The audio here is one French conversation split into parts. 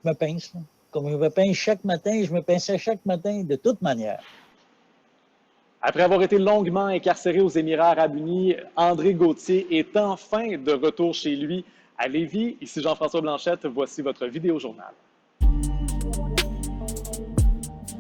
me pince. Là. Comme je me pince chaque matin, je me pinçais chaque matin de toute manière. Après avoir été longuement incarcéré aux Émirats arabes unis, André Gauthier est enfin de retour chez lui à Lévis. Ici Jean-François Blanchette, voici votre vidéo-journal.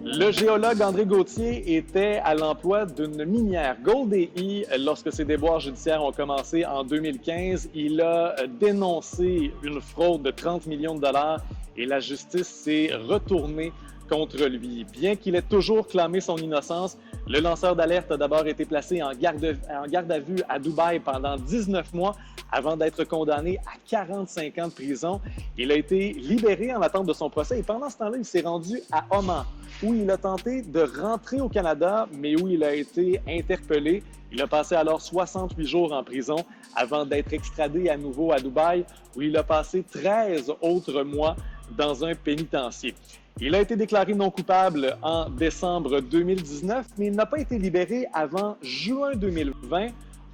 Le géologue André Gauthier était à l'emploi d'une minière Gold&E lorsque ses déboires judiciaires ont commencé en 2015. Il a dénoncé une fraude de 30 millions de dollars et la justice s'est retournée contre lui. Bien qu'il ait toujours clamé son innocence, le lanceur d'alerte a d'abord été placé en garde à vue à Dubaï pendant 19 mois avant d'être condamné à 45 ans de prison. Il a été libéré en attente de son procès et pendant ce temps-là, il s'est rendu à Oman où il a tenté de rentrer au Canada, mais où il a été interpellé. Il a passé alors 68 jours en prison avant d'être extradé à nouveau à Dubaï, où il a passé 13 autres mois dans un pénitencier. Il a été déclaré non coupable en décembre 2019, mais il n'a pas été libéré avant juin 2020.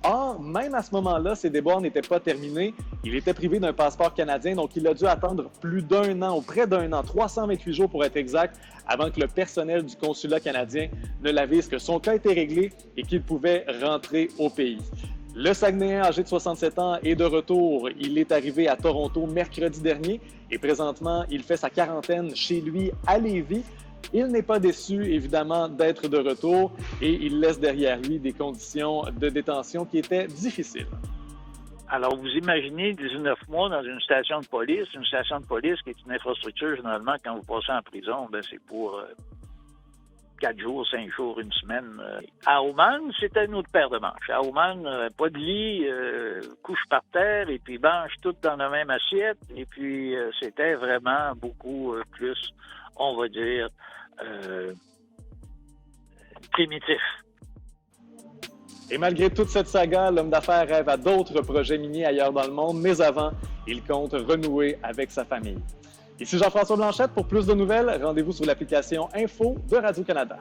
Or, même à ce moment-là, ses déboires n'étaient pas terminés. Il était privé d'un passeport canadien, donc il a dû attendre plus d'un an, ou près d'un an, 328 jours pour être exact, avant que le personnel du consulat canadien ne l'avise que son cas était réglé et qu'il pouvait rentrer au pays. Le Saguenayen, âgé de 67 ans, est de retour. Il est arrivé à Toronto mercredi dernier et présentement, il fait sa quarantaine chez lui à Lévis. Il n'est pas déçu, évidemment, d'être de retour et il laisse derrière lui des conditions de détention qui étaient difficiles. Alors, vous imaginez 19 mois dans une station de police qui est une infrastructure, généralement, quand vous passez en prison, c'est pour 4 jours, 5 jours, une semaine. À Oman, c'était une autre paire de manches. À Oman, pas de lit, couche par terre, et puis mange tout dans la même assiette. Et puis, c'était vraiment beaucoup plus, on va dire, primitif. Et malgré toute cette saga, l'homme d'affaires rêve à d'autres projets miniers ailleurs dans le monde, mais avant, il compte renouer avec sa famille. Ici Jean-François Blanchette. Pour plus de nouvelles, rendez-vous sur l'application Info de Radio-Canada.